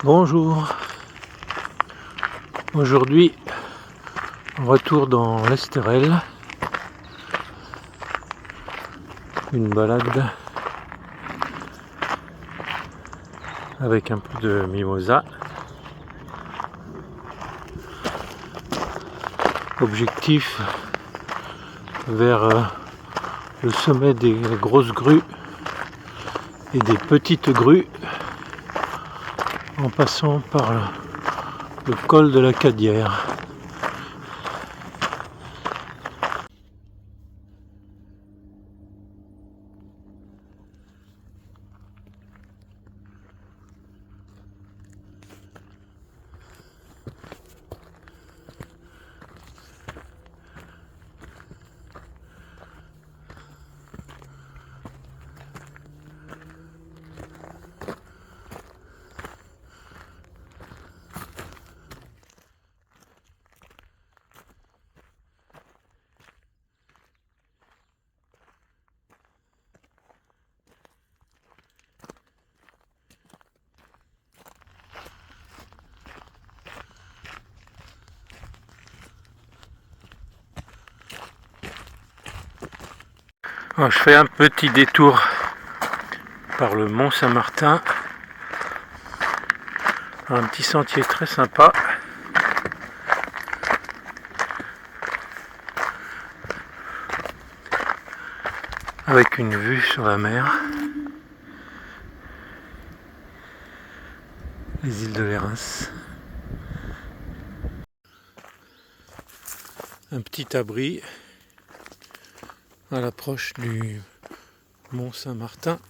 Bonjour, aujourd'hui retour dans l'Estérel, une balade avec un peu de mimosa. Objectif vers le sommet des grosses grues et des petites grues en passant par le col de la Cadière. Alors, je fais un petit détour par le Mont Saint-Martin, un petit sentier très sympa. Avec une vue sur la mer, les îles de Lérins. Un petit abri à l'approche du Mont Saint-Martin.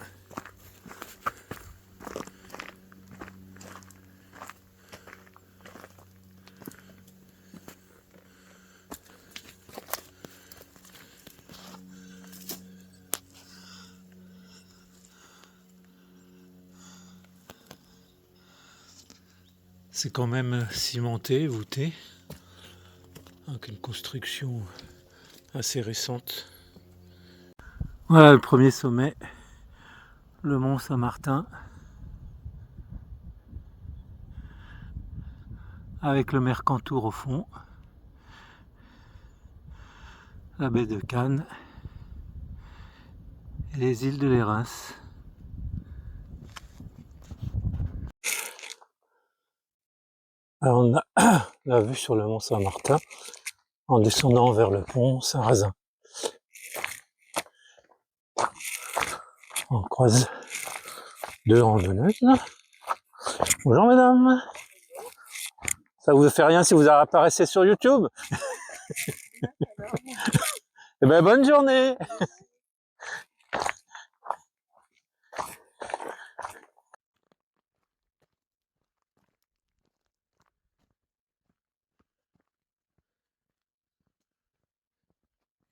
C'est quand même cimenté, voûté, avec une construction assez récente. Voilà le premier sommet, le Mont Saint-Martin, avec le Mercantour au fond, la baie de Cannes et les îles de Lérins. Alors on a la vue sur le Mont Saint-Martin en descendant vers le pont Saint-Razin. On croise deux randonneuses. Bonjour mesdames. Ça vous fait rien si vous apparaissez sur YouTube? Eh ben bonne journée.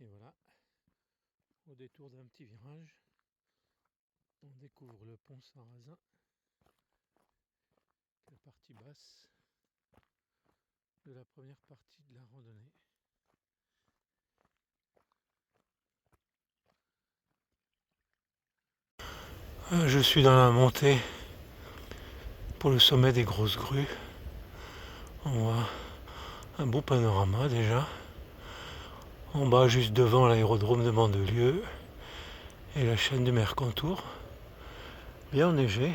Et voilà, au détour d'un petit virage, on découvre le pont Saint-Razin, la partie basse de la première partie de la randonnée. Je suis dans la montée pour le sommet des grosses grues. On voit un beau panorama déjà. En bas, juste devant l'aérodrome de Mandelieu et la chaîne du Mercantour, bien enneigée.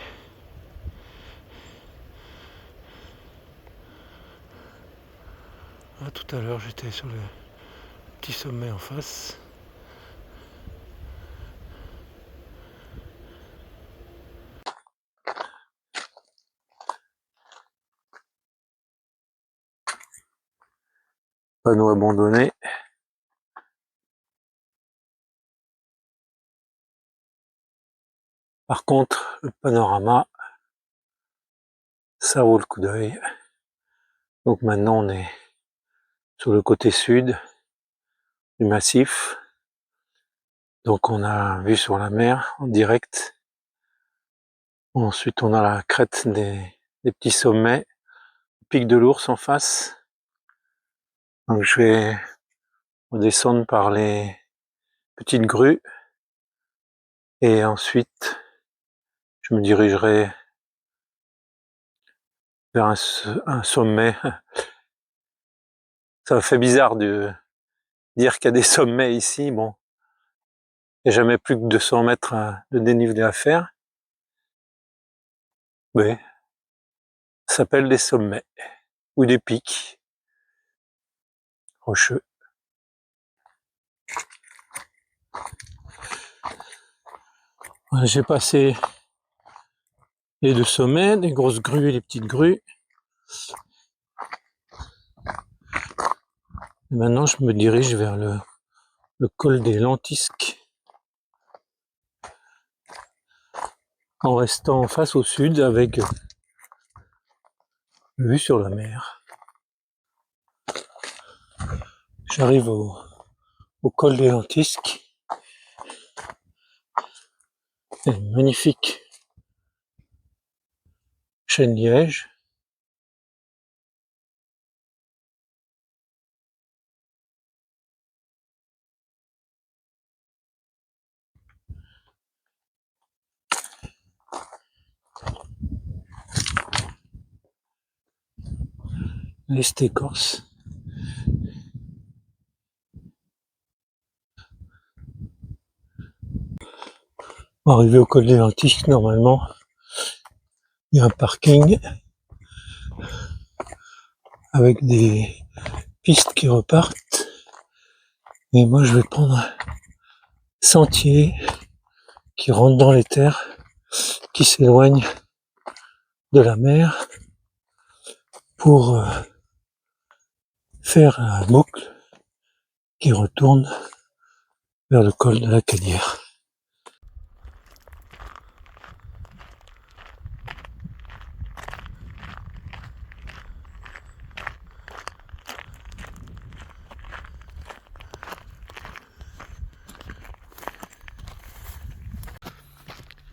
Ah, tout à l'heure, j'étais sur le petit sommet en face. Panneau abandonné. Par contre, le panorama, ça vaut le coup d'œil. Donc maintenant, on est sur le côté sud du massif. Donc on a vue sur la mer en direct. Ensuite, on a la crête des petits sommets, pic de l'Ours en face. Donc je vais redescendre par les petites grues et ensuite je me dirigerai vers un sommet. Ça me fait bizarre de dire qu'il y a des sommets ici. Bon, il n'y a jamais plus que 200 mètres de dénivelé à faire. Mais ça s'appelle des sommets ou des pics rocheux. J'ai passé les 2 sommets, les grosses grues et les petites grues. Et maintenant, je me dirige vers le col des Lentisques, en restant face au sud avec vue sur la mer. J'arrive au col des Lentisques. Une magnifique chêne liège. L'Est écorce. Arrivé au col des Lentisques, normalement, il y a un parking avec des pistes qui repartent. Et moi, je vais prendre un sentier qui rentre dans les terres, qui s'éloigne de la mer pour faire un boucle qui retourne vers le col de la Cadière.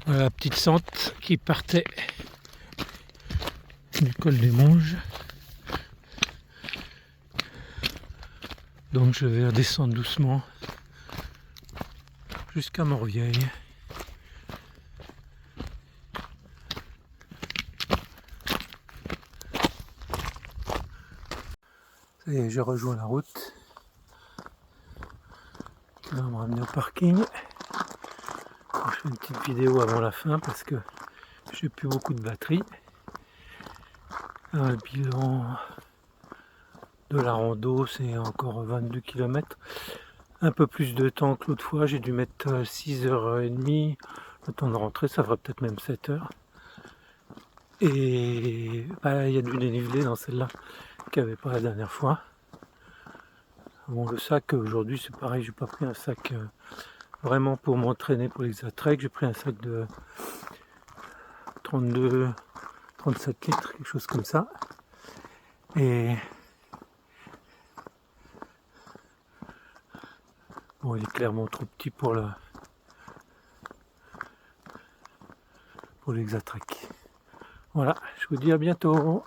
Voilà la petite sente qui partait du col des Monges. Donc je vais redescendre doucement jusqu'à Morvieille. Ça y est, j'ai rejoint la route qui va me ramener au parking. Je fais une petite vidéo avant la fin parce que j'ai plus beaucoup de batterie. Le bilan de la rando, c'est encore 22 km. Un peu plus de temps que l'autre fois, j'ai dû mettre 6h30. Le temps de rentrer, ça fera peut-être même 7h. Et bah, il y a du dénivelé dans celle-là qu'il n'y avait pas la dernière fois. Bon, le sac aujourd'hui, c'est pareil, j'ai pas pris un sac vraiment pour m'entraîner pour l'Exatrek. J'ai pris un sac de 37 litres, quelque chose comme ça. Et bon, il est clairement trop petit pour l'Exatrek. Voilà, je vous dis à bientôt.